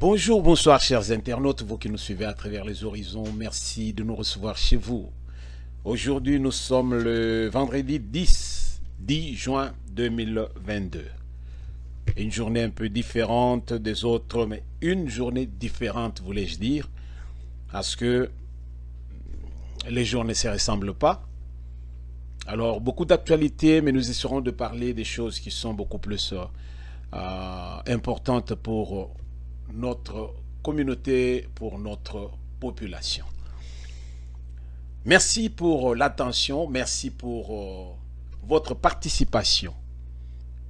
Bonjour, bonsoir chers internautes, vous qui nous suivez à travers les horizons, merci de nous recevoir chez vous. Aujourd'hui nous sommes le vendredi 10 juin 2022. Une journée un peu différente des autres, mais une journée différente voulais-je dire, parce que les jours ne se ressemblent pas. Alors beaucoup d'actualités, mais nous essaierons de parler des choses qui sont beaucoup plus importantes pour notre communauté, pour notre population. Merci pour l'attention, merci pour votre participation.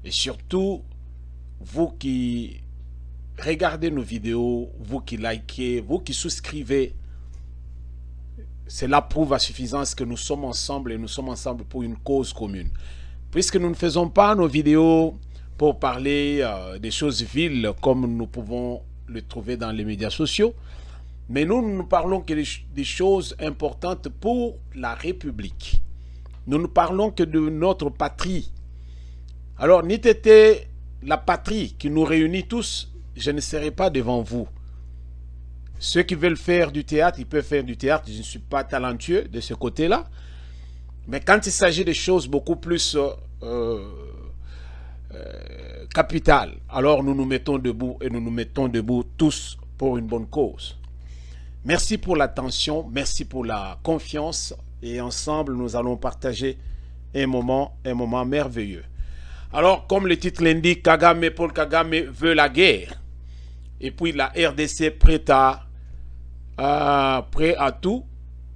Et surtout, vous qui regardez nos vidéos, vous qui likez, vous qui souscrivez, cela prouve à suffisance que nous sommes ensemble et nous sommes ensemble pour une cause commune. Puisque nous ne faisons pas nos vidéos pour parler des choses viles comme nous pouvons le trouver dans les médias sociaux, mais nous ne parlons que des choses importantes pour la République. Nous ne parlons que de notre patrie. Alors, n'eût été la patrie qui nous réunit tous, je ne serai pas devant vous. Ceux qui veulent faire du théâtre, ils peuvent faire du théâtre. Je ne suis pas talentueux de ce côté-là. Mais quand il s'agit de choses beaucoup plus capitales, alors nous nous mettons debout et nous nous mettons debout tous pour une bonne cause. Merci pour l'attention, merci pour la confiance et ensemble nous allons partager un moment merveilleux. Alors comme le titre l'indique, Paul Kagame veut la guerre et puis la RDC prête à tout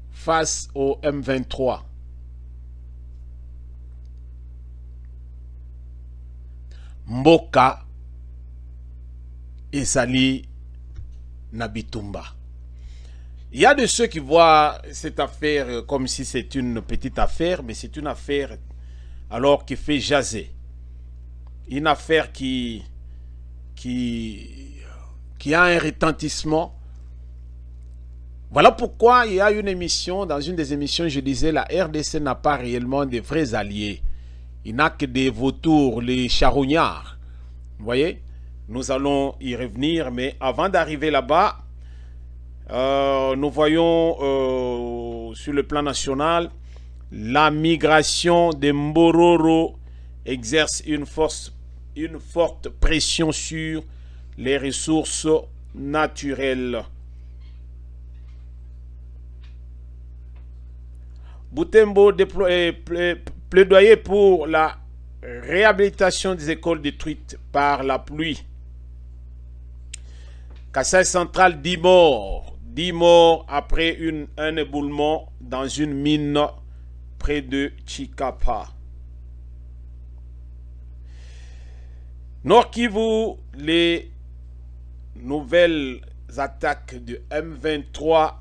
face au M23. Mboka et Sali Nabitumba. Il y a de ceux qui voient cette affaire comme si c'est une petite affaire, mais c'est une affaire alors qui fait jaser. Une affaire qui a un retentissement. Voilà pourquoi il y a une émission, dans une des émissions, je disais, la RDC n'a pas réellement de vrais alliés. Il n'a que des vautours, les charognards. Vous voyez, nous allons y revenir, mais avant d'arriver là-bas, nous voyons sur le plan national, la migration de Mbororo exerce une forte pression sur les ressources naturelles. Boutembo plaidoyer pour la réhabilitation des écoles détruites par la pluie. Kassai Central, 10 morts. 10 morts après un éboulement dans une mine près de Chikapa. Nord Kivu, les nouvelles attaques de M23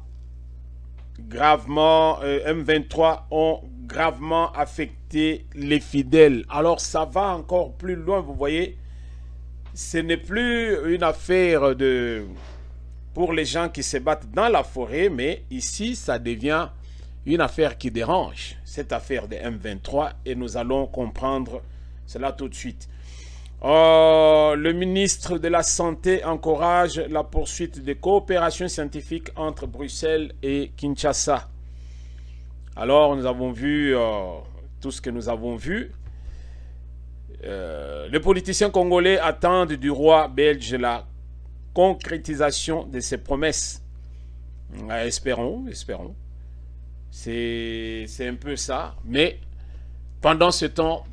ont gravement affecté les fidèles. Alors ça va encore plus loin, vous voyez. Ce n'est plus une affaire pour les gens qui se battent dans la forêt, mais ici ça devient une affaire qui dérange, cette affaire de M23, et nous allons comprendre cela tout de suite. Le ministre de la Santé encourage la poursuite des coopérations scientifiques entre Bruxelles et Kinshasa. Alors, nous avons vu tout ce que nous avons vu. Les politiciens congolais attendent du roi belge la concrétisation de ses promesses. Espérons. C'est un peu ça. Mais pendant ce temps,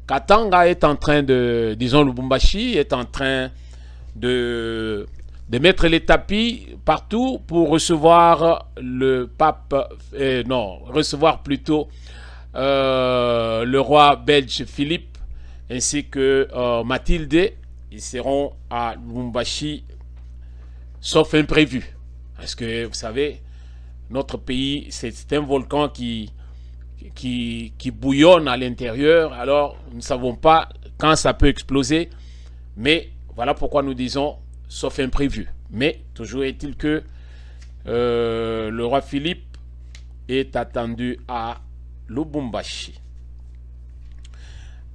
Katanga est en train de, disons Lubumbashi est en train de mettre les tapis partout pour recevoir le pape, recevoir plutôt le roi belge Philippe ainsi que Mathilde. Ils seront à Lubumbashi sauf imprévu. Parce que vous savez, notre pays, c'est un volcan qui bouillonne à l'intérieur, alors nous ne savons pas quand ça peut exploser, mais voilà pourquoi nous disons sauf imprévu. Mais toujours est-il que le roi Philippe est attendu à Lubumbashi.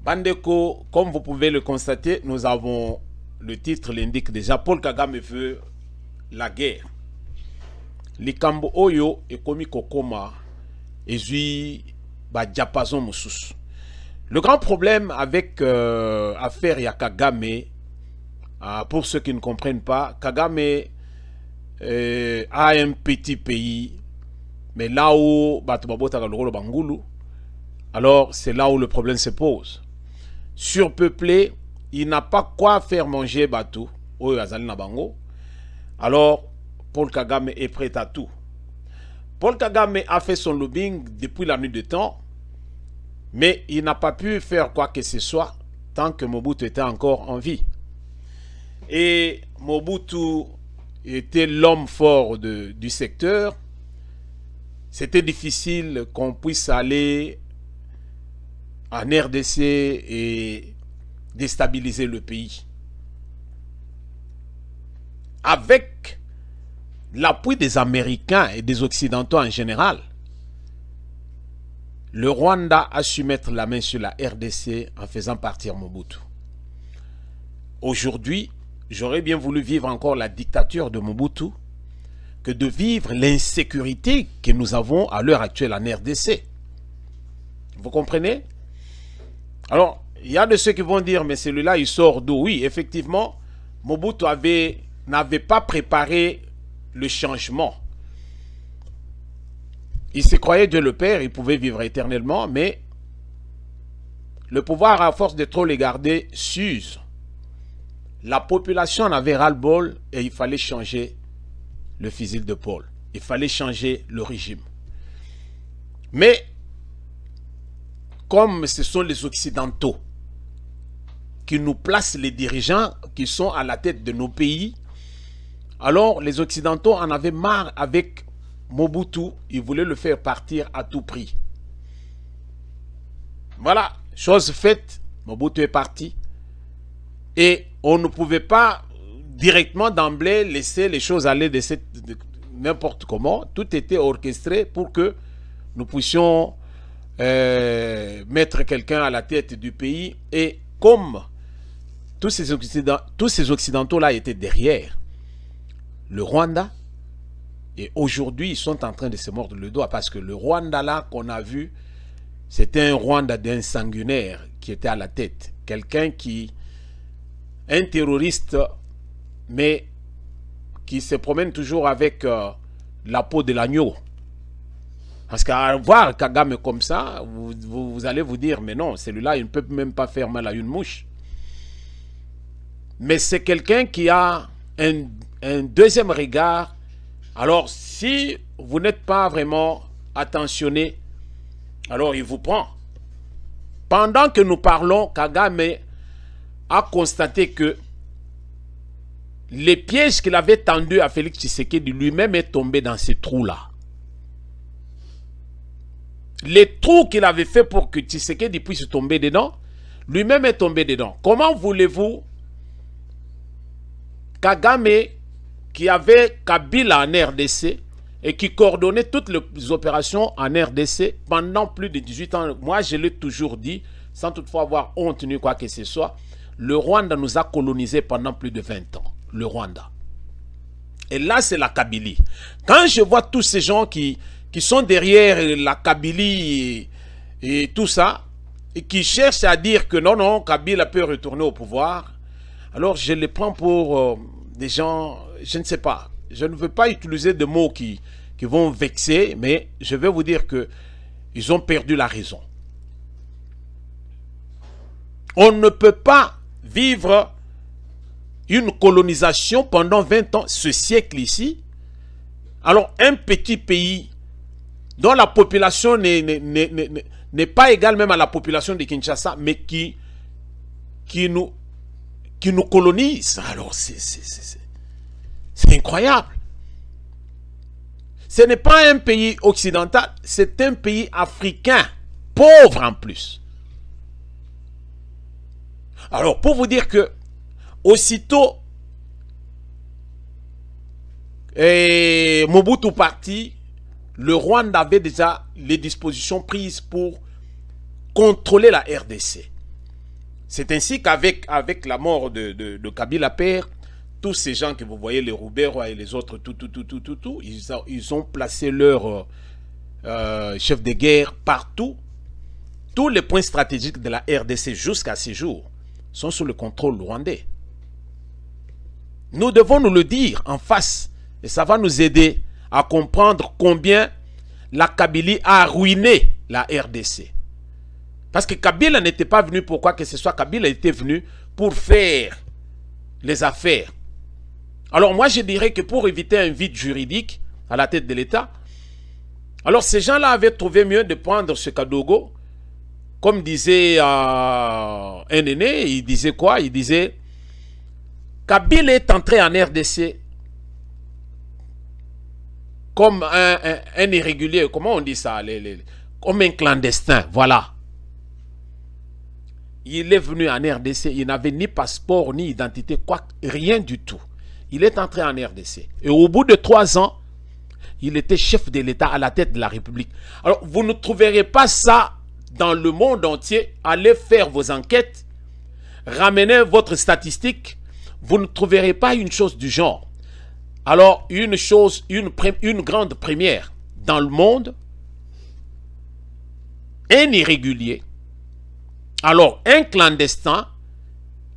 Bandeko, comme vous pouvez le constater, nous avons, le titre l'indique déjà, Paul Kagame veut la guerre. Likambo oyo ekomi kokoma ezui ba diapason mususu. Le grand problème avec affaire ya Kagame, pour ceux qui ne comprennent pas, Kagame a un petit pays, mais là où alors c'est là où le problème se pose. Surpeuplé, il n'a pas quoi faire manger Batou, alors Paul Kagame est prêt à tout. Paul Kagame a fait son lobbying depuis la nuit de temps, mais il n'a pas pu faire quoi que ce soit tant que Mobutu était encore en vie. Et Mobutu était l'homme fort du secteur. C'était difficile qu'on puisse aller en RDC et déstabiliser le pays. Avec l'appui des Américains et des Occidentaux en général, le Rwanda a su mettre la main sur la RDC en faisant partir Mobutu. Aujourd'hui, j'aurais bien voulu vivre encore la dictature de Mobutu que de vivre l'insécurité que nous avons à l'heure actuelle en RDC. Vous comprenez? Alors, il y a de ceux qui vont dire, mais celui-là, il sort d'où? Oui, effectivement, Mobutu n'avait pas préparé le changement. Il se croyait Dieu le Père, il pouvait vivre éternellement, mais le pouvoir, à force de trop les garder, s'use. La population en avait ras-le-bol et il fallait changer le fusil de Paul. Il fallait changer le régime. Mais, comme ce sont les Occidentaux qui nous placent les dirigeants qui sont à la tête de nos pays, alors les Occidentaux en avaient marre avec Mobutu, il voulait le faire partir à tout prix. Voilà, chose faite, Mobutu est parti. Et on ne pouvait pas directement d'emblée laisser les choses aller de n'importe comment. Tout était orchestré pour que nous puissions mettre quelqu'un à la tête du pays. Et comme tous ces Occidentaux-là étaient derrière le Rwanda, et aujourd'hui, ils sont en train de se mordre le doigt parce que le Rwanda là qu'on a vu, c'était un Rwanda d'un sanguinaire qui était à la tête. Quelqu'un qui, un terroriste, mais qui se promène toujours avec la peau de l'agneau. Parce qu'à voir Kagame comme ça, vous allez vous dire, mais non, celui-là, il ne peut même pas faire mal à une mouche. Mais c'est quelqu'un qui a un deuxième regard. Alors, si vous n'êtes pas vraiment attentionné, alors il vous prend. Pendant que nous parlons, Kagame a constaté que les pièges qu'il avait tendus à Félix Tshisekedi lui-même est tombé dans ces trous-là. Les trous qu'il avait fait pour que Tshisekedi puisse tomber dedans, lui-même est tombé dedans. Comment voulez-vous Kagame, qui avait Kabila en RDC et qui coordonnait toutes les opérations en RDC pendant plus de 18 ans. Moi, je l'ai toujours dit, sans toutefois avoir honte ni quoi que ce soit, le Rwanda nous a colonisés pendant plus de 20 ans. Le Rwanda. Et là, c'est la Kabylie. Quand je vois tous ces gens qui sont derrière la Kabylie et tout ça, et qui cherchent à dire que non, non, Kabila peut retourner au pouvoir, alors je les prends pour des gens, je ne sais pas, je ne veux pas utiliser de mots qui vont vexer, mais je vais vous dire que ils ont perdu la raison. On ne peut pas vivre une colonisation pendant 20 ans, ce siècle ici. Alors un petit pays dont la population n'est pas égale même à la population de Kinshasa, mais qui nous colonise. Alors c'est incroyable. Ce n'est pas un pays occidental, c'est un pays africain, pauvre en plus. Alors pour vous dire que aussitôt Mobutu parti, le Rwanda avait déjà les dispositions prises pour contrôler la RDC. C'est ainsi qu'avec la mort de Kabila père, tous ces gens que vous voyez, les Roubero et les autres, ils ont placé leur chef de guerre partout. Tous les points stratégiques de la RDC jusqu'à ce jour sont sous le contrôle rwandais. Nous devons nous le dire en face et ça va nous aider à comprendre combien la Kabylie a ruiné la RDC. Parce que Kabila n'était pas venu pour quoi que ce soit. Kabila était venu pour faire les affaires. Alors moi je dirais que pour éviter un vide juridique à la tête de l'État, alors ces gens-là avaient trouvé mieux de prendre ce Kadogo, comme disait un aîné, il disait quoi? Il disait Kabila est entré en RDC comme un irrégulier, comment on dit ça? Comme un clandestin, voilà. Il est venu en RDC, il n'avait ni passeport, ni identité, quoi, rien du tout. Il est entré en RDC. Et au bout de 3 ans, il était chef de l'État à la tête de la République. Alors, vous ne trouverez pas ça dans le monde entier. Allez faire vos enquêtes, ramenez votre statistique. Vous ne trouverez pas une chose du genre. Alors, une grande première dans le monde, un irrégulier. Alors, un clandestin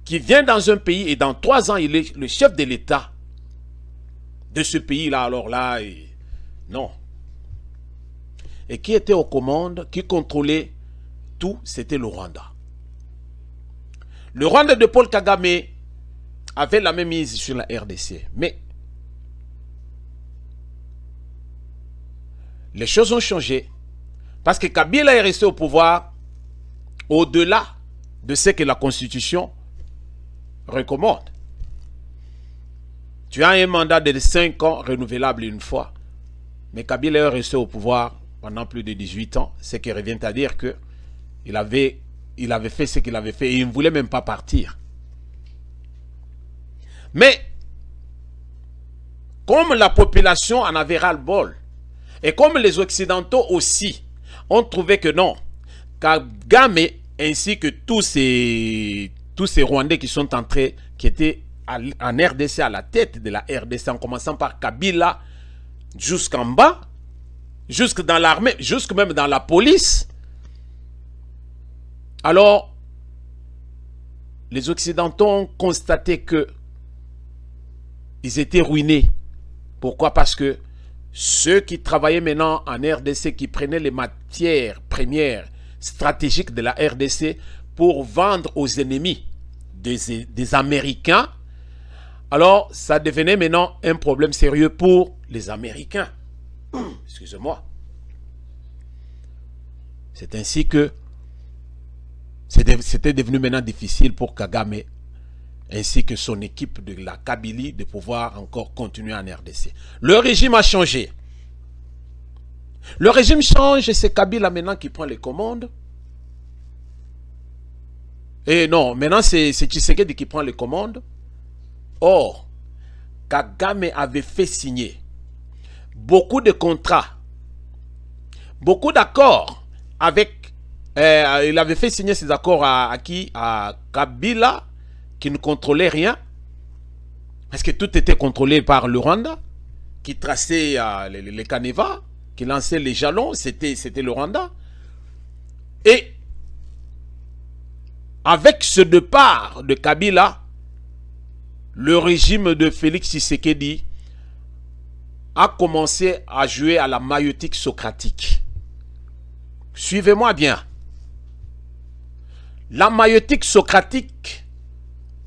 qui vient dans un pays et dans 3 ans, il est le chef de l'État de ce pays-là. Alors là, non. Et qui était aux commandes, qui contrôlait tout, c'était le Rwanda. Le Rwanda de Paul Kagame avait la même mise sur la RDC. Mais les choses ont changé. Parce que Kabila est resté au pouvoir au-delà de ce que la Constitution recommande. Tu as un mandat de 5 ans renouvelable une fois. Mais Kabila est resté au pouvoir pendant plus de 18 ans. Ce qui revient à dire que il avait fait ce qu'il avait fait et il ne voulait même pas partir. Mais comme la population en avait ras-le-bol et comme les Occidentaux aussi ont trouvé que non, Kagame ainsi que tous ces Rwandais qui sont entrés, qui étaient en RDC, à la tête de la RDC, en commençant par Kabila jusqu'en bas, jusque dans l'armée, jusque même dans la police. Alors, les Occidentaux ont constaté que ils étaient ruinés. Pourquoi? Parce que ceux qui travaillaient maintenant en RDC, qui prenaient les matières premières stratégiques de la RDC pour vendre aux ennemis des Américains, alors ça devenait maintenant un problème sérieux pour les Américains. Excusez-moi. C'est ainsi que c'était devenu maintenant difficile pour Kagame ainsi que son équipe de la Kabylie de pouvoir encore continuer en RDC. Le régime a changé. Le régime change et c'est Kabila maintenant qui prend les commandes. Et non, maintenant c'est Tshisekedi qui prend les commandes. Or, Kagame avait fait signer beaucoup de contrats, beaucoup d'accords avec... il avait fait signer ces accords à qui? À Kabila, qui ne contrôlait rien. Parce que tout était contrôlé par le Rwanda, qui traçait les canevas, qui lançait les jalons, c'était le Rwanda. Et avec ce départ de Kabila, le régime de Félix Tshisekedi a commencé à jouer à la maïotique socratique. Suivez-moi bien. La maïotique socratique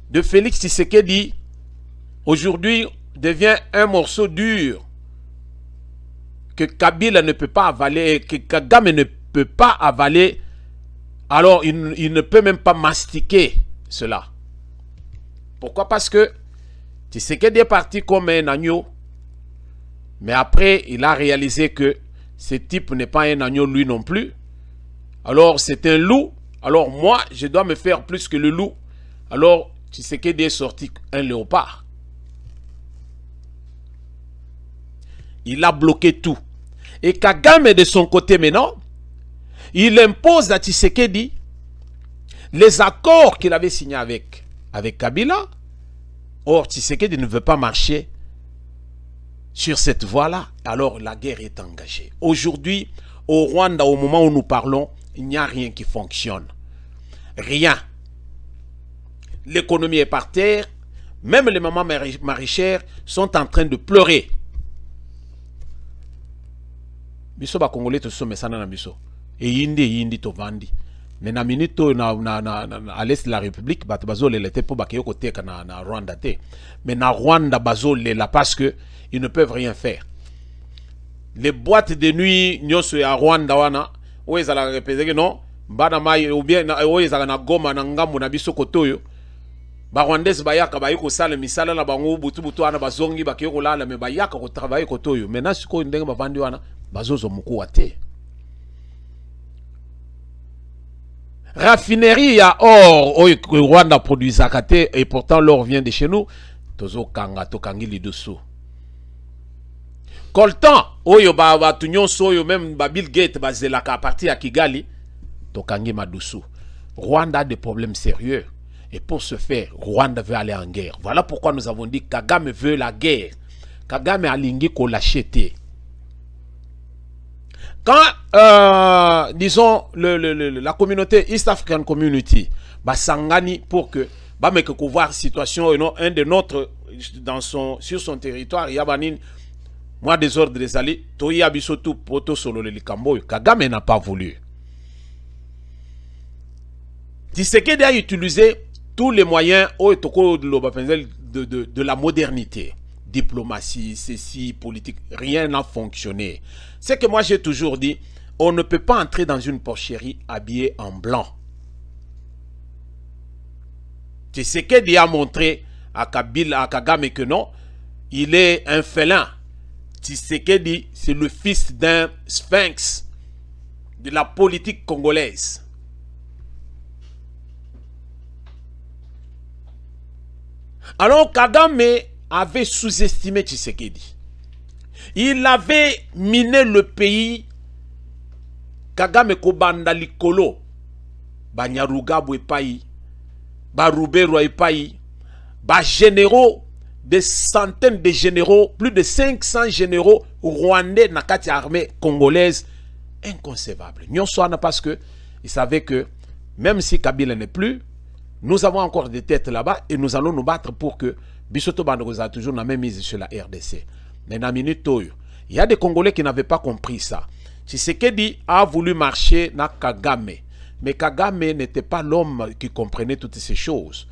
de Félix Tshisekedi aujourd'hui devient un morceau dur que Kabila ne peut pas avaler, que Kagame ne peut pas avaler. Alors il ne peut même pas mastiquer cela. Pourquoi? Parce que Tshisekedi est parti comme un agneau, mais après il a réalisé que ce type n'est pas un agneau lui non plus. Alors c'est un loup. Alors moi je dois me faire plus que le loup. Alors Tshisekedi est sorti un léopard. Il a bloqué tout. Et Kagame de son côté maintenant, il impose à Tshisekedi les accords qu'il avait signés avec Kabila. Or, Tshisekedi ne veut pas marcher sur cette voie-là. Alors, la guerre est engagée. Aujourd'hui, au Rwanda, au moment où nous parlons, il n'y a rien qui fonctionne. Rien. L'économie est par terre. Même les mamans maraîchères sont en train de pleurer. Biso ba Congolais to so mesana na biso. Et yindi to vandi. Mais na minute à l'est de la République, bazo lelete po bakeyo kote na Rwanda te. Mais na Rwanda bazo lela parce que ils ne peuvent rien faire. Les boîtes de nuit nyoso ya Rwanda wana, oyo ezala repéser que non, bana mai ou bien oyo ezala na Goma na ngambo na biso kotoyo. Ba Rwandais bayaka bayiko sala misala na bango butu wana bazongi bakeyo kolala mais bayaka ko travailler kotoyo. Maintenant siko ndenge bavandi wana bazozo mukuwa te. Raffinerie ya or oyo Rwanda produit zakate et pourtant l'or vient de chez nous. Tozo kanga to kangili dessous. Coltan oyo ba tunyon soyo même ba Bill Gates bazelaka à partir à Kigali to kangi madusu. Rwanda a des problèmes sérieux et pour ce faire Rwanda veut aller en guerre. Voilà pourquoi nous avons dit Kagame veut la guerre. Kagame alingi ko l'acheter. Quand, disons, la communauté East African Community, sangani pour que, mais que voir situation, un de notre, sur son territoire, il y a banin, moi désordre des alliés, toya bisotu poto solo le likambo, Kagame n'a pas voulu. Tshisekedi a utilisé tous les moyens de la modernité. Diplomatie, ceci, politique, rien n'a fonctionné. C'est que moi j'ai toujours dit, on ne peut pas entrer dans une porcherie habillée en blanc. Tshisekedi a montré à Kagame que non, il est un félin. Tshisekedi, c'est le fils d'un sphinx de la politique congolaise. Alors Kagame avait sous-estimé Tshisekedi. Il avait miné le pays. Kagame kobanda likolo. Banyarugabo epai. Barubero epai. Ba généraux, des centaines de généraux, plus de 500 généraux rwandais na kati armée congolaise. Inconcevable. Nyonswana parce que il savait que même si Kabila n'est plus, nous avons encore des têtes là-bas et nous allons nous battre pour que Bisoto Bandogoza a toujours la même mise sur la RDC. Mais dans la minute, il y a des Congolais qui n'avaient pas compris ça. Tshisekedi a voulu marcher na Kagame. Mais Kagame n'était pas l'homme qui comprenait toutes ces choses.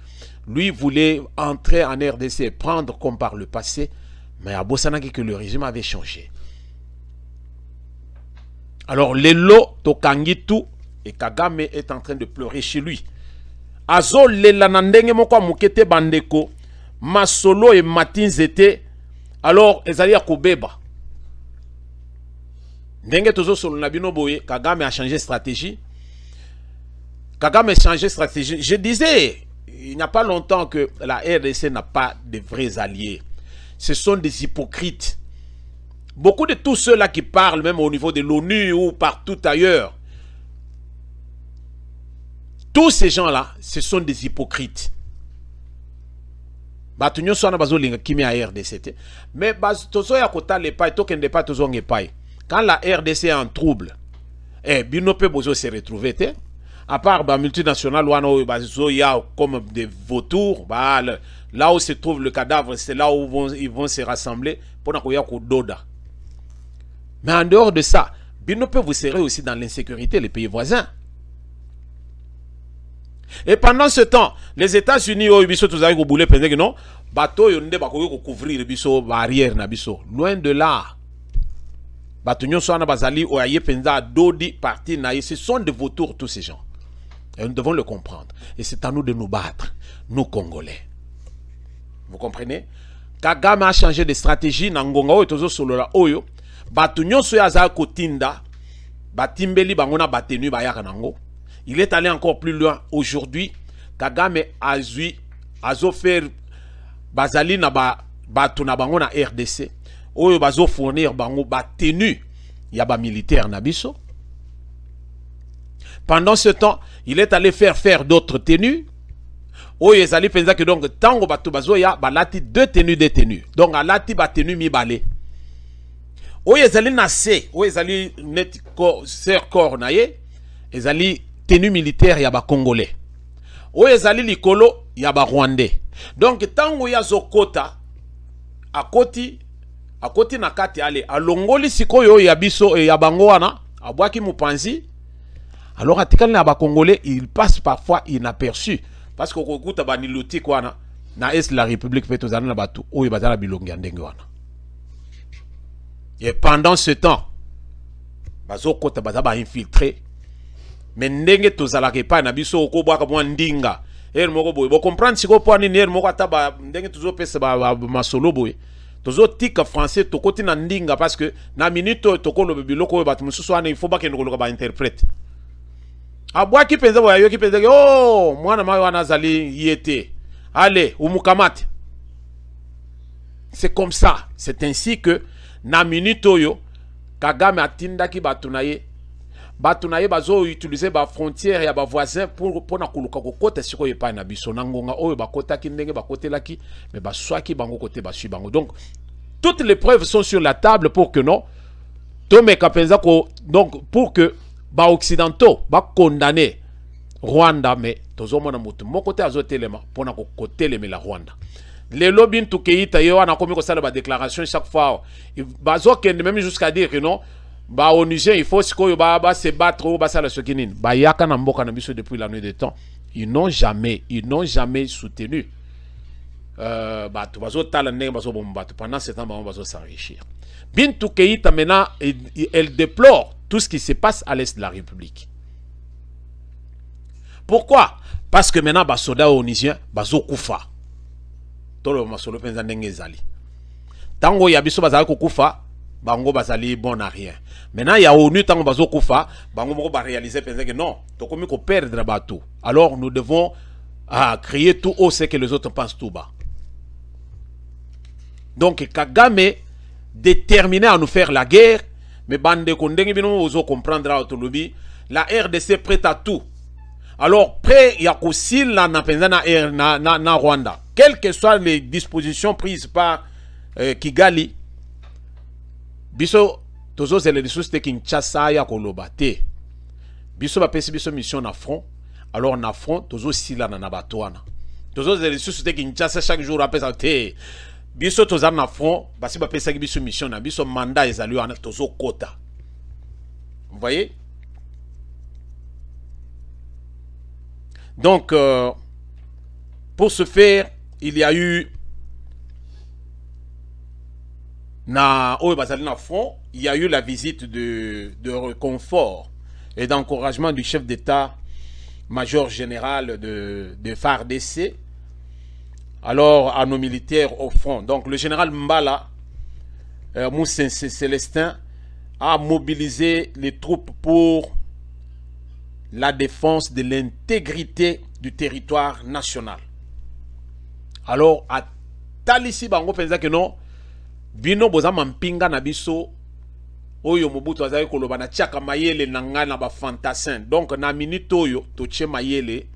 Lui voulait entrer en RDC et prendre comme par le passé. Mais à Bossanaki que le régime avait changé. Alors, Lelo Tokangitu et Kagame est en train de pleurer chez lui. Azo Lelanandenge Moko Mukete Bandeko. Masolo et Matinzete, alors ezali ya kobeba. Ndenge tozo solo nabino boye, Kagame a changé stratégie. Kagame a changé stratégie. Je disais, il n'y a pas longtemps que la RDC n'a pas de vrais alliés. Ce sont des hypocrites. Beaucoup de tous ceux-là qui parlent, même au niveau de l'ONU ou partout ailleurs, tous ces gens-là, ce sont des hypocrites. Mais quand la RDC est en trouble, Binope Bozo se retrouve, à part les multinationales comme des vautours, là où se trouve le cadavre, c'est là où ils vont se rassembler pour Doda. Mais en dehors de ça, Binope vous serez aussi dans l'insécurité, les pays voisins. Et pendant ce temps, les États-Unis, non, bateau yonde bakoyo couvrir biso barrière na biso. Loin de là. Bateau nyonso na bazali oyaye penza dodi parti na ce sont des vautours tous ces gens. Et nous devons le comprendre. Et c'est à nous de nous battre, nous Congolais. Vous comprenez? Kagame a changé de stratégie na ngonga oyo tozo solola oyo. Bateau nyonso ya za kotinda batimbeli bangona batenu bayaka nango. Il est allé encore plus loin. Aujourd'hui, Kagame a offert bazali na batu na bango na RDC. Oyo bazo fournir bango batenu ya ba militaire na biso. Pendant ce temps, il est allé faire d'autres tenues. oyo ezali penza que donc tango bato bazoya balati deux tenues. Donc alati ba tenue mibale. Oyo ezali na se, oyo ezali net corps na ye, ezali tenue militaire ya ba Congolais. Oyo ezali likolo ya ba Rwandais. Donc tango ya zokota akoti na kati ale alongoli sikoyo ya biso ya bango wana abwaki mupanzi. Alors atikali na ba Congolais, il passe parfois inaperçu parce que kokuta ba niloti kwana na est la République petozana na batu oyo bazala bilongi ndenge wana. Et pendant ce temps bazokota bazaba infiltré mais ndenge tozalaka pa na biso okobwaka mwa ndinga moko boye bo comprendre siko po nini moko ataba ndenge tozopesa ba masolo boye tozotika français tokoti na ndinga parce que na minute tokolo biloko oyo batu mususu wana il faut ba kende ba interprète abwaki penza boya yoki penza oh mwana mayo wana zali yete allez umukamate. C'est comme ça, c'est ainsi que na minute oyo Kagame atindaki batunaye bazo utiliser ba frontière ya ba voisin pour na kuluka kokota siko yepa na biso na ngonga oyo bakota ki ndenge bakotelaki mais baswaki bango kote basu bango. Donc toutes les preuves sont sur la table pour que non tomeka penza ko donc pour que ba occidentaux ba condamner Rwanda mais tozomona mutu moko te azotelema pona ko kotelema la Rwanda. Les lobbies tout Keïta yo ana komi ko sala ba déclaration chaque fois bazo kende même jusqu'à dire que non ba onusien il faut siko ba se battre ba sala sokinine ba yaka na mboka na biso depuis la nuit des temps ils n'ont jamais soutenu bato bazo tala ndenge bazo bomba pendant ce temps bazo s'enrichir. Bintou Keïta maintenant elle déplore tout ce qui se passe à l'est de la République. Pourquoi? Parce que maintenant ba soldats onusiens bazo kufa. Tolo masolo penza ndenge ezali. Tango ya biso bazali kokufa, bango bazali bon à rien. Maintenant ya ONU tango bazo kufa, bango moko ba réaliser penza que non, tokomi ko perdre bateau. Alors nous devons crier tout haut ce que les autres pensent tout bas. Donc Kagame déterminé à nous faire la guerre, mais bande kondenge bino ozo comprendre autolobie, la RDC prête à tout. Alors prêt ya kosil na penza na Rwanda. Quelles que soient les dispositions prises par Kigali, biso tozo zele ressources de Kinshasa ya koloba te. Biso ba pesi biso mission na front. Alors na front tozo sila na batwana. Tozo zele ressources de Kinshasa chaque jour après ça te. Biso toza na front, basi ba pesi biso mission na biso mandat ezali wana tozo kota. Vous voyez? Donc pour ce faire, il y a eu il y a eu la visite de réconfort et d'encouragement du chef d'État major général de FARDC alors à nos militaires au front. Donc le général Mbala Moussa Célestin a mobilisé les troupes pour la défense de l'intégrité du territoire national. Alors, à Talisi bango penza que non, bino boza mampinga na biso, oyo mobutu azali koloba na tiaka mayele nanga na ba fantassin. Donc na minute oyo toche mayele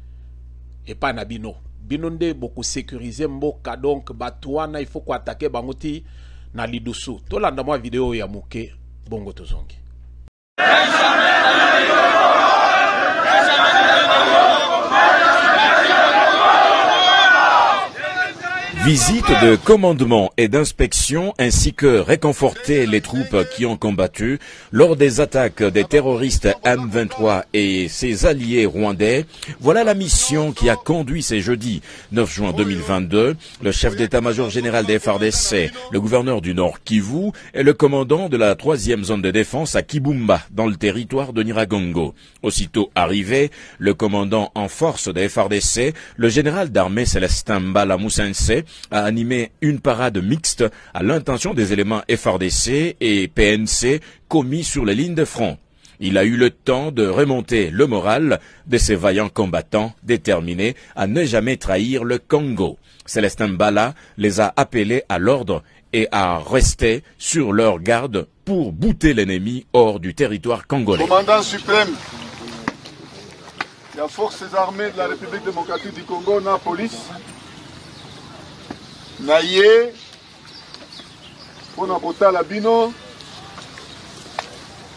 et pas na bino. Bino nde beaucoup sécuriser mboka donc batouana il faut ko attaquer bango ti na lidusu. To landa moi vidéo ya muke bongo tozongi. Visite de commandement et d'inspection ainsi que réconforter les troupes qui ont combattu lors des attaques des terroristes M23 et ses alliés rwandais. Voilà la mission qui a conduit ce jeudi 9 juin 2022 le chef d'état-major général des FARDC, le gouverneur du Nord Kivu et le commandant de la 3e zone de défense à Kibumba dans le territoire de Nyiragongo. Aussitôt arrivé, le commandant en force des FARDC, le général d'armée Célestin Mbala Moussense, a animé une parade mixte à l'intention des éléments FARDC et PNC commis sur les lignes de front. Il a eu le temps de remonter le moral de ces vaillants combattants déterminés à ne jamais trahir le Congo. Célestin Mbala les a appelés à l'ordre et à rester sur leur garde pour bouter l'ennemi hors du territoire congolais. Commandant suprême, Il y a forces armées de la République démocratique du Congo, la police. Naye, pour n'apporter la bino,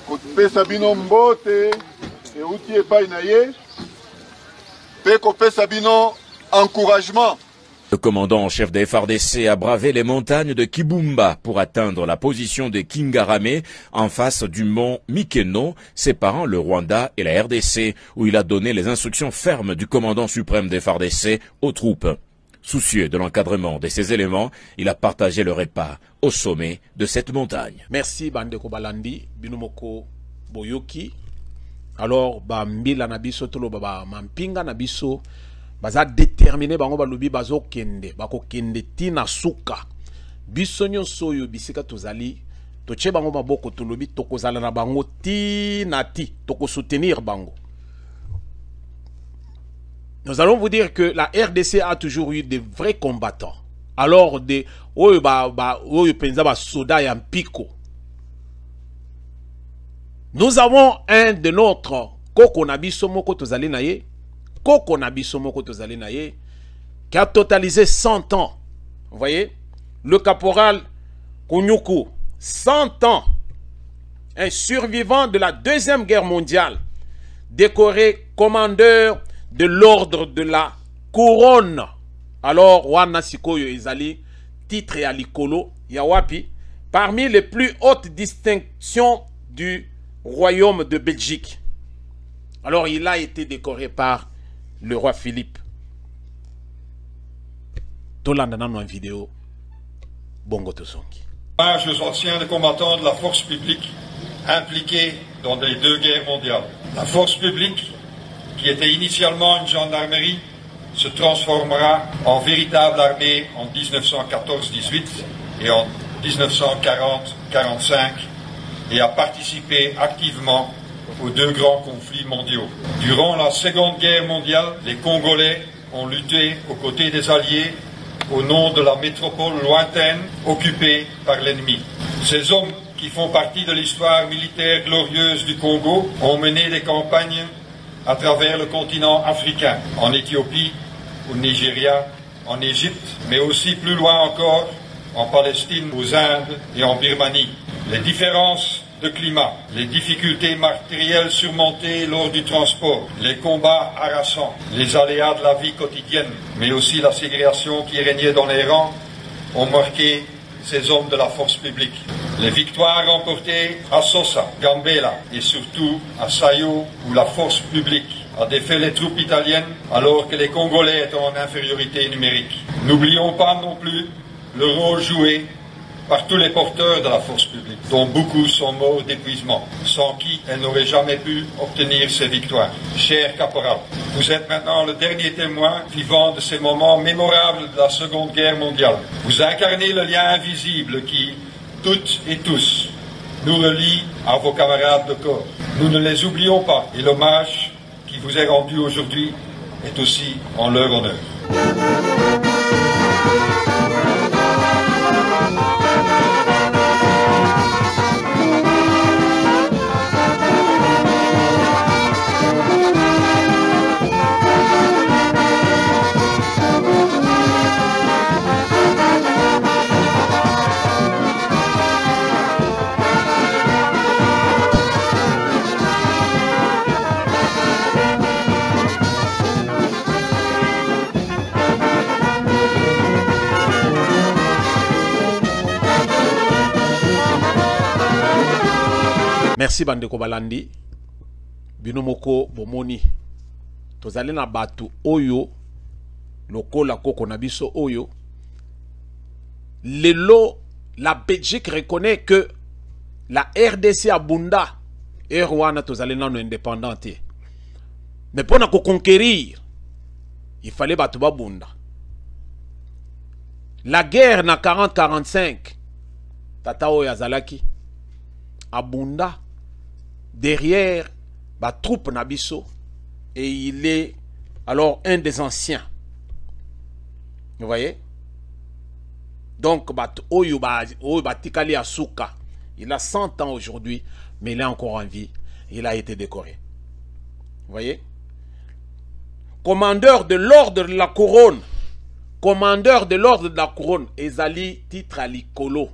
côté Sabino Mbote, et outil pas naye, pe côté Sabino encouragement. Le commandant en chef des FARDC a bravé les montagnes de Kibumba pour atteindre la position de Kingarame en face du mont Mikeno, séparant le Rwanda et la RDC, où il a donné les instructions fermes du commandant suprême des FARDC aux troupes. Soucieux de l'encadrement de ces éléments, il a partagé le repas au sommet de cette montagne. Merci Bandeko Balandi, Binumoko Boyoki. Alors, Mbila Nabiso Tolo Baba Mampinga Nabiso. Baza déterminé bango balubi bazo kende bako kende tina suka bisonyo soyo bisika tozali toche bango maboko tolobi tokozala na bango tina ti toko soutenir bango. Nous allons vous dire que la RDC a toujours eu de vrais combattants. Alors de oyo penza ba soda ya mpiko. Nous avons un de notre koko na biso moko tozali na ye Koko Nabiso Moko Tozali Naye, qui a totalisé 100 ans. Vous voyez, le caporal Kounyuku, 100 ans, un survivant de la Deuxième Guerre mondiale, décoré commandeur de l'ordre de la couronne. Alors, Wana Sikoyo Ezali, titre à l'Ikolo, Yawapi, parmi les plus hautes distinctions du royaume de Belgique. Alors, il a été décoré par le roi Philippe. Tolandana dans une vidéo Bongo Tosongi. Hommage aux anciens combattants de la force publique impliqués dans les deux guerres mondiales. La force publique, qui était initialement une gendarmerie, se transformera en véritable armée en 1914-18 et en 1940-45 et a participé activement aux deux grands conflits mondiaux. Durant la Seconde Guerre mondiale, les Congolais ont lutté aux côtés des Alliés au nom de la métropole lointaine occupée par l'ennemi. Ces hommes, qui font partie de l'histoire militaire glorieuse du Congo, ont mené des campagnes à travers le continent africain, en Éthiopie, au Nigeria, en Égypte, mais aussi plus loin encore, en Palestine, aux Indes et en Birmanie. Les différences de climat, les difficultés matérielles surmontées lors du transport, les combats harassants, les aléas de la vie quotidienne, mais aussi la ségrégation qui régnait dans les rangs, ont marqué ces hommes de la force publique. Les victoires remportées à Sosa, Gambela et surtout à Sayo, où la force publique a défait les troupes italiennes alors que les Congolais étaient en infériorité numérique. N'oublions pas non plus le rôle joué par tous les porteurs de la force publique, dont beaucoup sont morts d'épuisement, sans qui elle n'aurait jamais pu obtenir ces victoires. Cher caporal, vous êtes maintenant le dernier témoin vivant de ces moments mémorables de la Seconde Guerre mondiale. Vous incarnez le lien invisible qui, toutes et tous, nous relie à vos camarades de corps. Nous ne les oublions pas et l'hommage qui vous est rendu aujourd'hui est aussi en leur honneur. Merci Bandeko Balandi. Binomoko bomoni. Tozali na batu oyo lokola koko na biso oyo. Lelo la Belgique reconnaît que la RDC a bunda et Rwanda tozali nano indépendante. Mais pour na conquérir, il fallait batu ba bunda. La guerre na 40-45 tata oyo azalaki abunda derrière ba troupe Nabiso et il est alors un des anciens. Vous voyez? Donc oyo batikali asuka, il a 100 ans aujourd'hui, mais il est encore en vie. Il a été décoré. Vous voyez? commandeur de l'ordre de la couronne. Commandeur de l'ordre de la couronne. Ezali titre à l'icolo.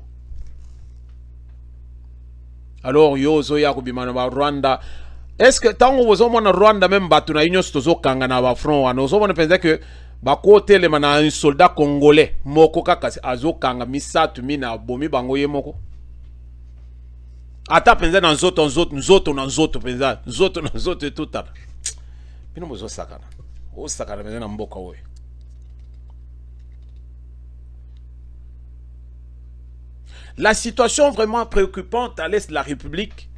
Alors, yo zoya kubimana ba Rwanda. Est-ce que tango vous avez Rwanda même battu na union stozo kanga na ba front wa nozo mona penza que ba côté le mana un soldat congolais moko kaka azo kanga misatu mina bomi bango ye moko. Ata penza na nzoto penza nzoto tout à. Bino mozo sakana. O sakana penza na mboka we. La situation vraiment préoccupante à l'est de la République.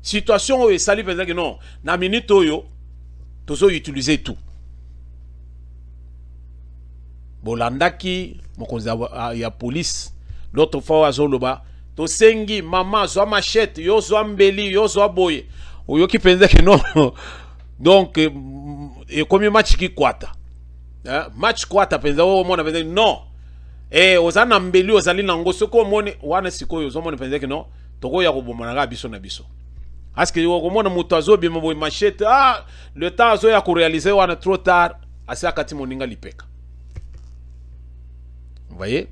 Situation où il s'allie que non, na minute oyo, tous utiliser tout. Bolandaki, il y a police, l'autre fois à Zoloba, to sengi, maman, zo machette, yo zo mbeli, yo zo boye. Oyo qui pensait que non. Donc, et comme match qui kwata. Match kwata, pensait, oh, mon avait non. Eh, ozana mbeli, ozali nango, ce qu'on mone, wana siko, yo mon pensait que non, toko ya robomanaga biso na biso. Parce que yo mutazo bi mo machette, ah, le temps zo ya ko réaliser wana trop tard, asa kati moninga lipeka. Vous voyez?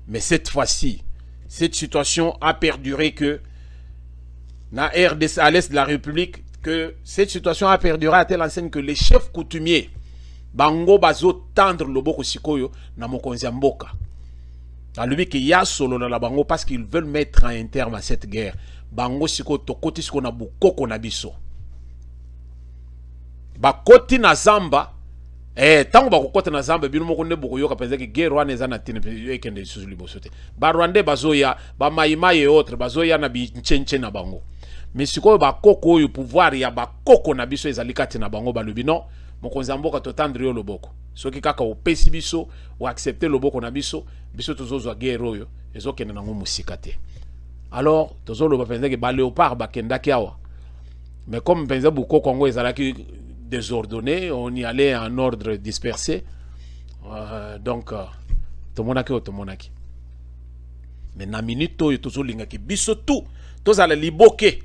Mais cette fois-ci, cette situation a perduré que na RDC à l'est de la République, que cette situation a perduré à telle enseigne que les chefs coutumiers bango bazo tendre loboko sikoyo na mokonzi mboka. À lui qu'il y a solo na la bango parce qu'ils veulent mettre un terme à cette guerre. Bango siko to koti siko na bukoko na biso. Ba koti na zamba tango ba kokota na zamba bino moko ne boko yoka penza que guerre wana eza na tine ekende susu libosote. Ba Rwanda bazoya, ba maïma et autres bazoya na bi nchenche na bango. Mais siko ba koko yo pouvoir ya ba koko na biso ezalikati na bango ba lobi non. Mokonzi mboka to tendre yo loboko. Soki kaka o pesi biso ou accepter loboko na biso, biso tozo guerre oyo ezokende nango musika te. Alors tozo loba penza ke ba léopard ba kendaki awa. Mais comme penza buko Congo ezalaki désordonné, on y allait en ordre dispersé. Donc tomonaki. Mais na minute oyo tozo lingaki biso tout tozala liboke.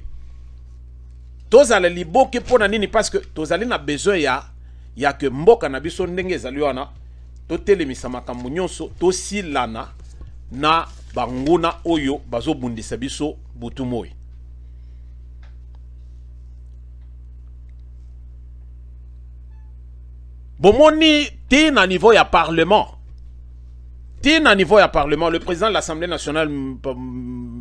Tozala liboke pona nini parce que tozali na besoin ya que mboka na biso ndenge ezali wana totelemisa makambo nyonso tosilana na banguna oyo bazobundisa biso butu moi. Bomoni ti na niveau ya parlement. Ti na niveau ya parlement, le président de l'Assemblée nationale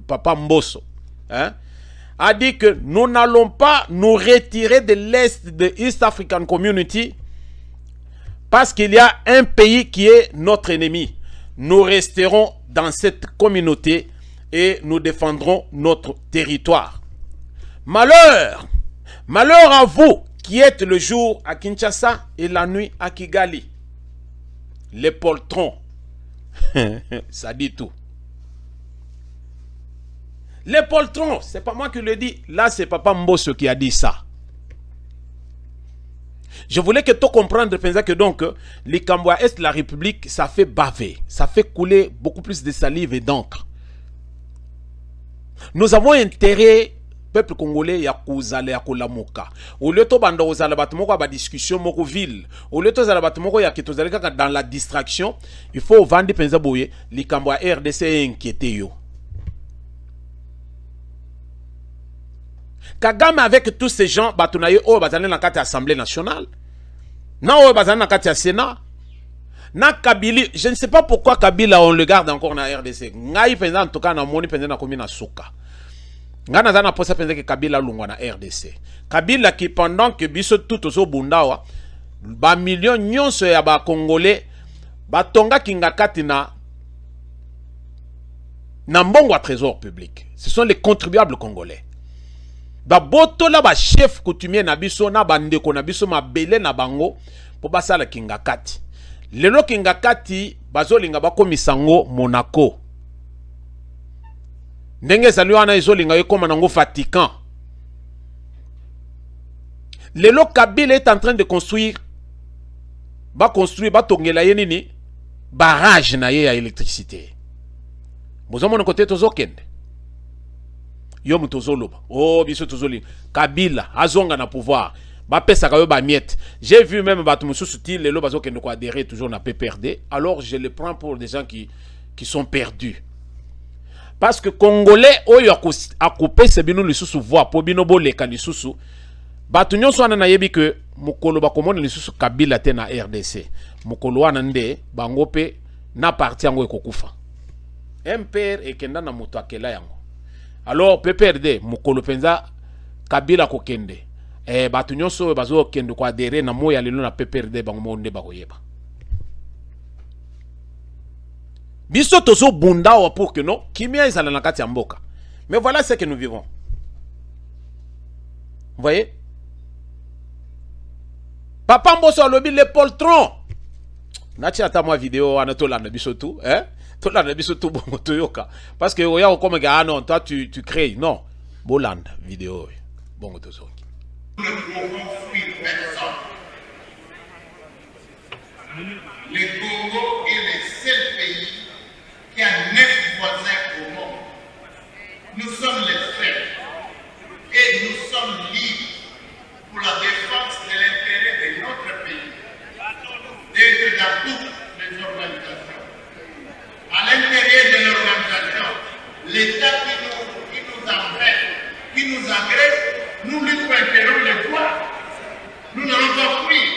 Papa Mbosso, a dit que nous n'allons pas nous retirer de l'Est de East African Community parce qu'il y a un pays qui est notre ennemi. Nous resterons dans cette communauté et nous défendrons notre territoire. Malheur! Malheur à vous qui êtes le jour à Kinshasa et la nuit à Kigali. Les poltrons. Ça dit tout. Les poltrons, c'est pas moi qui le dis. Là, c'est Papa Mbosso qui a dit ça. Je voulais que tu comprennes que donc, les Cambois Est de la République, ça fait baver. Ça fait couler beaucoup plus de salive et d'encre. Nous avons intérêt, peuple congolais, ya kouzale ya kolamoka. Au lieu de banda ozala batumoko ba discussion moko ville. Au lieu de ozala batumoko ya ketozale kaka dans la distraction, il faut vendre penza boye, les Cambois RDC inquiété yo. Kagame avec tous ces gens, batunaye o bazane na kati Assemblée nationale. Na o bazane na kati Sénat. Na Kabila, je ne sais pas pourquoi Kabila on le garde encore na RDC. Ngai penza en tout cas na moni penza na komi na suka. Ngana zana posa penza ke Kabila lungwa na RDC. Kabila qui pendant que biso tout ozo bundawa, ba million nyonso ya ba Congolais batonga kinga kati na mbongo à trésor public. Ce sont les contribuables congolais. Ba boto la ba chef coutumier na biso na bandeko na biso mabele na bango po basala kinga kati. Lelo kinga kati bazolinga bakomisango Monaco. Ndenge zali wana ezolinga yekoma nango Vatican. Lelo Kabila est en train de construire batongela ye nini barrage na ye ya électricité. Bozomona côté tozokende. yo mutozoloba oh biso tozoli Kabila azonga na pouvoir ba pesa ka yo ba miette. J'ai vu même batu mususu ti lelo bazo kende ko adhérer toujours na PPRD. Alors je le prends pour des gens qui sont perdus. Parce que Congolais oyo a coupé se bino lisusu voix po bino boleka lisusu batu nyonso wana na yebi que mukolo bakomona lisusu Kabila te na RDC mukolo wana nde bango pe na parti yango ekokufa MPR ekenda na moto akela yango. Alors PPRD mukolo penza Kabila kokende batu nyonso bazo kende ko adhérer na moya lelo na PPRD bango monde bakoyeba biso tozo bunda wa pour que non kimia ezala na kati ya mboka. Mais voilà ce que nous vivons. Vous voyez? Papa Mbosso alobi les poltrons. Nati ata moi vidéo anatola na biso tout, hein? Tola na biso tout bon toyoka. Parce que oya comme ah non, toi tu crées. Non. Boland vidéo. Bon tozo. Nous ne pouvons fuir personne. Le Congo est le seul pays qui a 9 voisins au monde. Nous sommes les frères et nous sommes libres pour la défense de l'intérêt de notre pays, d'être dans toutes les organisations. À l'intérieur de l'organisation, l'État qui nous empêche, qui nous agresse, nous lui pointerons le doigt. Nous n'allons pas fuir.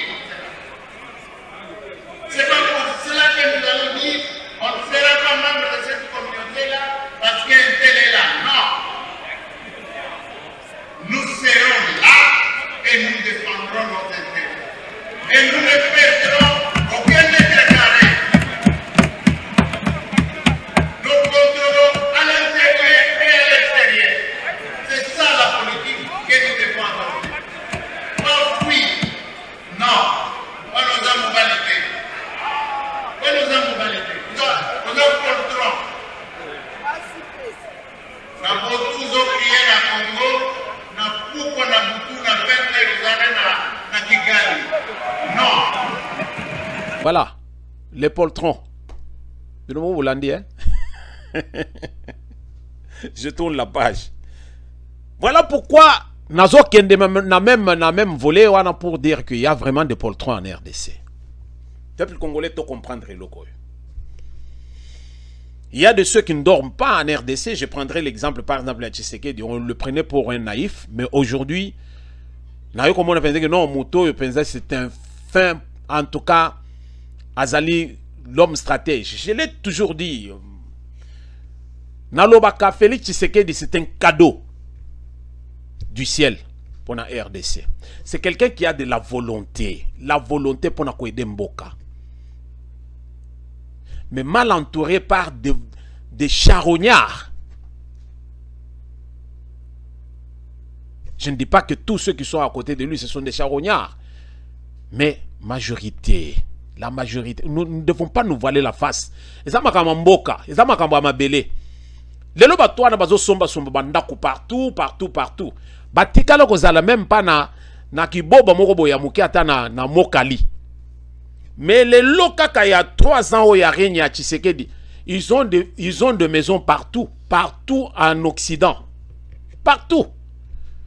C'est pas pour cela que nous allons dire on ne sera pas membre de cette communauté-là parce qu'un tel est là. Non. Nous serons là et nous défendrons nos intérêts. Et nous ne perdrons aucun mètre carré. Nous contrôlons à l'intérieur et à l'extérieur. C'est ça la politique que nous défendons. Pas fuir. Non. Pas nos amouralités. Pas nos amouralités. Nous contrôlons. Na botu zo prier na Congo, na puko na butu na vente na Kigali. Non. Voilà, les poltrons. De nouveau, vous l'avez dit, hein? Je tourne la page. Voilà pourquoi Nazo Kende na même volé pour dire qu'il y a vraiment des poltrons en RDC. Le peuple congolais doit comprendre le loco. Il y a de ceux qui ne dorment pas en RDC. Je prendrai l'exemple, par exemple, de Tshisekedi. On le prenait pour un naïf. Mais aujourd'hui, comme on a pensé que non, Mouto, c'est un fin, en tout cas, Azali, l'homme stratège. Je l'ai toujours dit. Nalobaka Félix Tshisekedi, c'est un cadeau du ciel pour la RDC. C'est quelqu'un qui a de la volonté. La volonté pour aider Mboka. Mais mal entouré par des charognards. Je ne dis pas que tous ceux qui sont à côté de lui, ce sont des charognards. Mais majorité, la majorité, nous ne devons pas nous voiler la face. Et ça m'a mboka, et ça m'a mabélé. Les loba toi na bazo somba bandaku partout. Batika loko zala même pas na kiboba moko boya muki ata na mokali. Mais les locaux, il y a 3 ans où il y a rien à Tshisekedi, ils ont des maisons partout en Occident. Partout.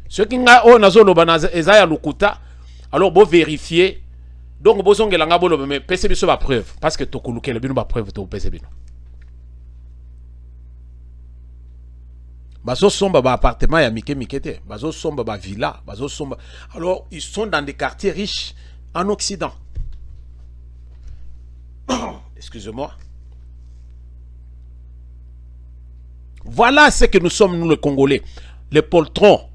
Ceux qui ont des lukuta, alors vous vérifiez. Donc vous avez mais PCB la preuve. Parce que tu as la preuve de PCB. Bazo somba ba appartement ya mikete, bazo somba ba villa, bazo somba. Alors ils sont dans des quartiers riches en Occident. Excusez-moi. Voilà ce que nous sommes, nous les Congolais. Les poltrons.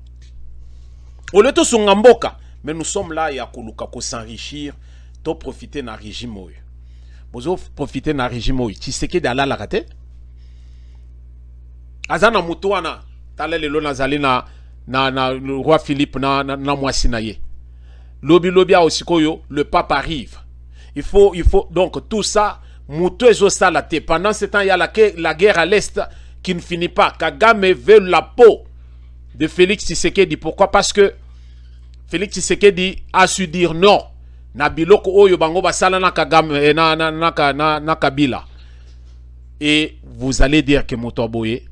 Au lieu de Sungamboka. Mais nous sommes là, il y a pour s'enrichir, pour profiter d'un régime. Vous profiter d'un régime. Tu sais que d'Allah l'a raté. Azana Moutouana. T'allais le Nazali na le roi Philippe na Moissinaye. Lobi a aussi koyo, le pape arrive. Il faut donc tout ça. Moutou et pendant ce temps, il y a la guerre à l'Est qui ne finit pas. Kagame veut la peau de Félix Tshisekedi. Pourquoi? Parce que Félix Tshisekedi a su dire non. Na biloko oyo bango basala na Kagame na Kabila. Et vous allez dire que Moutou Aboye,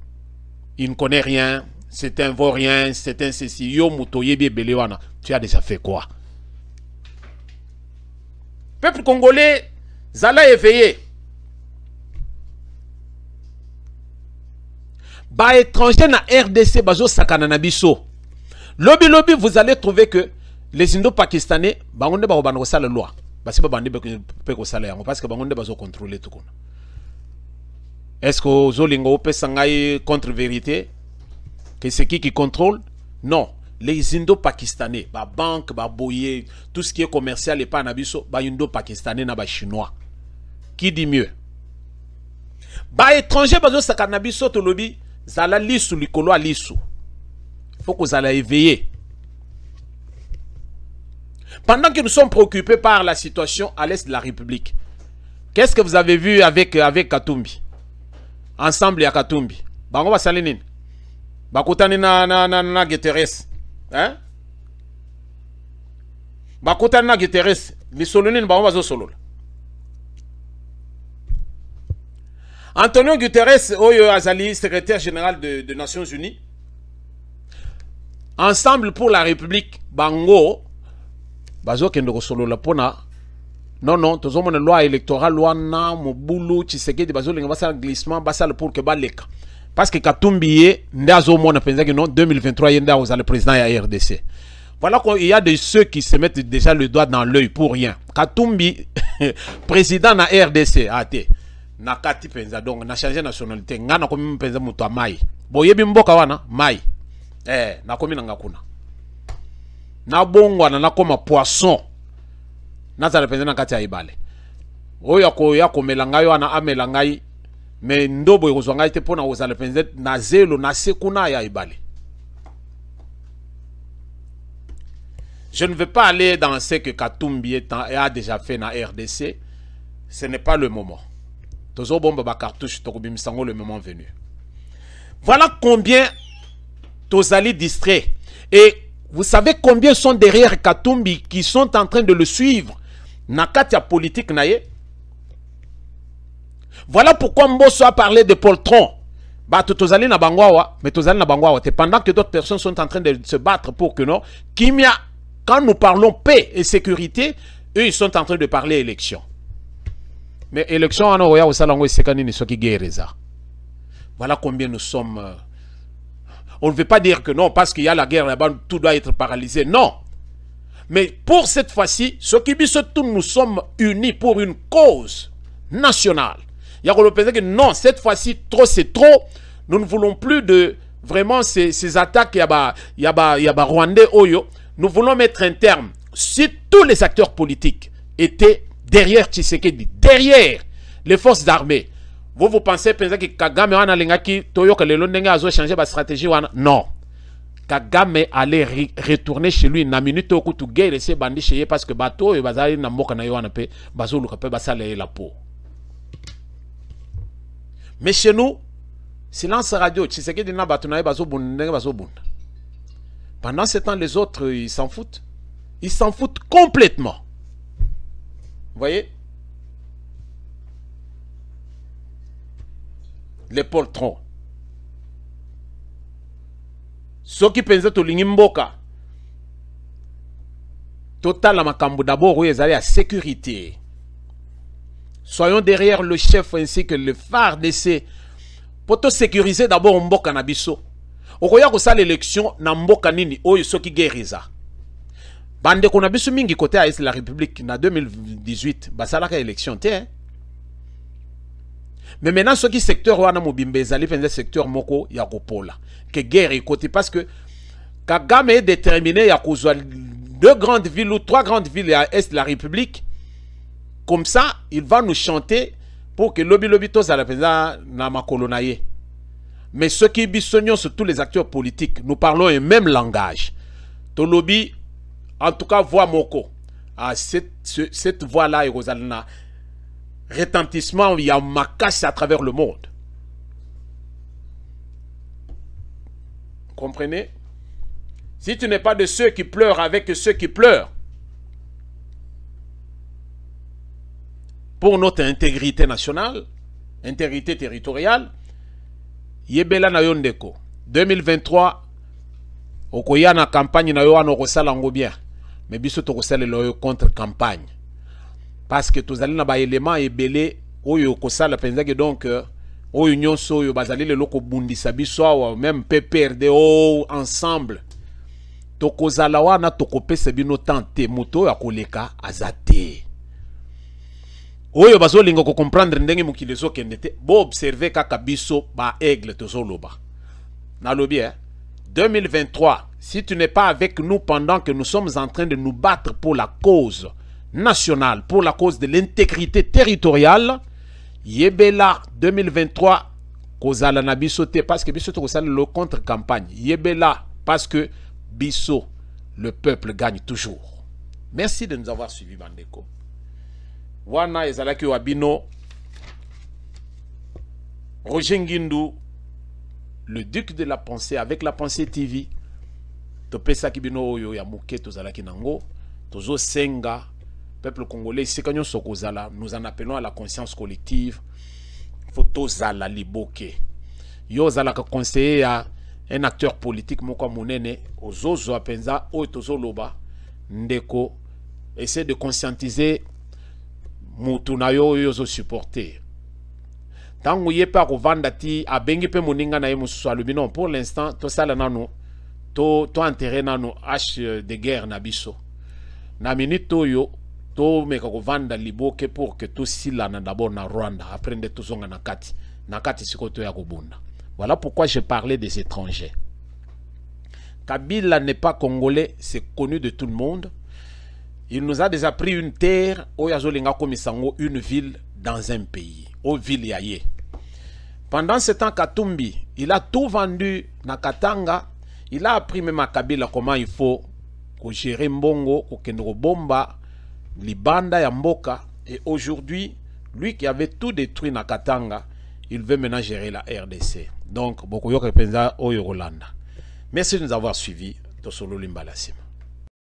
il ne connaît rien. c'est un vaurien, c'est un ceci, yo mutoye belewana. Tu as déjà fait quoi? Peuple congolais, zala éveillé. Ba étranger na RDC, bazo sakana na biso. Lobby, vous allez trouver que les Indo-Pakistanais, bangonde ba obano sala loi. Parce que bandi pe ko sala yango parce que bangonde bazo contrôler tout kuna. Est-ce que zolingo pe sangai contre vérité? Que c'est qui contrôle? Non. Les Indo-Pakistanais, ba banque, ba boye, tout ce qui est commercial et pas nabiso, ba Indo-Pakistanais na ba chinois. Qui dit mieux? Ba étranger bazo sakana biso to lobby, zala lisu likolo a lisu. Faut que vous allez éveiller. Pendant que nous sommes préoccupés par la situation à l'est de la République, qu'est-ce que vous avez vu avec Katumbi? Ensemble à Katumbi. Bango va salenine. Bakutani na Guterres. Hein? Bakutani na Guterres. Les solonines bango va solo. Antonio Guterres, Oyo Azali, secrétaire général de Nations Unies. Ensemble pour la République, Bango, Bazo Kendoko Solo la Pona. Non, tous les loi électorale, loi na, Mobulu, Tshisekedi, Bazo, les glissement, Basal pour que Baleka. Parce que Katumbi, Ndazo Mona pensait que non, 2023, il y a le président de la RDC. Voilà qu'il y a de ceux qui se mettent déjà le doigt dans l'œil pour rien. Katumbi, président de la RDC, ate. Nakati penza donc, na changé nationalité. Ngana komi penza muto mai. Boyebi mboka wana, mai. Na komi nanga kuna. Na bongwa na koma poisson. Na za repenza na kati ya ibale. Oyo ya komela yo ana amela ngai. Me ndobo yozwa ngai te pona oza repenza na zelo na sekuna ya ibale. Je ne veux pas aller dans ce que Katumbi a déjà fait na RDC. Ce n'est pas le moment. Tozo bomba ba cartouche tokobim sango le moment venu. Voilà combien Tozali distrait. Et vous savez combien sont derrière Katumbi qui sont en train de le suivre. Nakatia politique naye. Voilà pourquoi Mbosso a parlé de poltron. Bah Tozali na bangwawa, mais Tozali na bangwawa. Pendant que d'autres personnes sont en train de se battre pour que non. Kimia, quand nous parlons paix et sécurité, eux ils sont en train de parler élection. Mais élection en Oya au Salongo Sekani ne soit qui guéreza. Voilà combien nous sommes. On ne veut pas dire que non, parce qu'il y a la guerre là-bas, tout doit être paralysé. Non. Mais pour cette fois-ci, ce qui dit surtout, nous sommes unis pour une cause nationale. Il y a que non, cette fois-ci, trop c'est trop. Nous ne voulons plus de vraiment ces attaques. Il y a Rwandais Oyo. Nous voulons mettre un terme. Si tous les acteurs politiques étaient derrière Tshisekedi, derrière les forces armées, vous pensez peut-être que Kagame wana lengaki toyo que le londenge a changé sa stratégie wana? Non. Kagame allait retourner chez lui na minute au coup de guerre et ses bandits chez lui parce que bateau et bazali na moka na yoana pe bazolu ka pe basale la peau. Mais chez nous, silence radio, Tshisekedi na bato na bazo bunda bazo bunda. Pendant ce temps les autres ils s'en foutent. Ils s'en foutent complètement. Vous voyez? Les poltrons. Ceux qui pensent que l'Ingimboka, total à Makambu d'abord, oui, ils allaient à sécurité. Soyons derrière le chef ainsi que le phare d'essai pour te sécuriser d'abord Mboka Nabiso. Au Roya que ça l'élection, Namboka Nini, oh, ceux qui guérissent. Bande qu'on a bisu mingi côté à la République en 2018, bah ça la élection, hein. Mais maintenant, ce qui secteur wana mobimbe zali penza secteur moko ya kopola que guerre est côté parce que Kagame est déterminé ya kozwa 2 grandes villes ou 3 grandes villes à est de la République. Comme ça, il va nous chanter pour que lobby tos à la penza na makolonaye. Mais ceux qui bisognon sur tous les acteurs politiques, nous parlons un même langage. To lobby en tout cas voix moko. Ah cette voix là Rosalina retentissement, il y a ma casse à travers le monde. Comprenez? Si tu n'es pas de ceux qui pleurent avec ceux qui pleurent pour notre intégrité nationale, intégrité territoriale, Yebela na yondeko. 2023, okoya na campagne na yo wana okosala ngo bien, mais biso tokosalela yo contre campagne parce que tozali na ba élément ebele oyo kosala penza que donc oyo nyonso oyo bazali lelo kobundisa biso awa même PPRD ensemble tokozala wana tokopesa bino tante moto ya koleka azate oyo bazolinga ko comprendre ndenge mokili ezokende te bo observer kaka biso ba aigle tozoloba nalobi 2023 si tu n'es pas avec nous pendant que nous sommes en train de nous battre pour la cause nationale, pour la cause de l'intégrité territoriale, yebela 2023 kozala na biso te parce que biso tokosala le contre-campagne, yebela parce que biso le peuple gagne toujours. Merci de nous avoir suivis bandeko. Wana ezalaki wabino Roger Ngindu, le duc de la pensée avec la pensée TV. Topesa kibino oyo ya muke tozalaki nango tozo senga peuple congolais sekanyo sokozala, nous en appelons à la conscience collective. Faut zala liboke yo zala ka conseiller à un acteur politique moko monene ozozo apenza oyo tozo loba ndeko essaie de conscientiser mutu na yo yozo supporter tango yepa ko vanda ti abengi pe moninga na ye mususu alobi non pour l'instant to sala nano to enterrer nano hache de guerre na biso na minute oyo to meka ko vanda liboke pour que tout sila na d'abord na Rwanda après de tozonga na kati sikoto ya kobunda. Voilà pourquoi je parlais des étrangers. Kabila n'est pas congolais, c'est connu de tout le monde. Il nous a déjà pris une terre, Oyazolinga Komisango, une ville dans un pays, au ville Yaye. Pendant ce temps, Katumbi, il a tout vendu na Katanga. Il a appris même à Kabila comment il faut gérer Mbongo, Bomba, Libanda ya Mboka. Et aujourd'hui, lui qui avait tout détruit na Katanga, il veut maintenant gérer la RDC. Donc, Bokoyo Kepenza Oyo Rolanda. Merci de nous avoir suivis. Tosolo Limbalasima.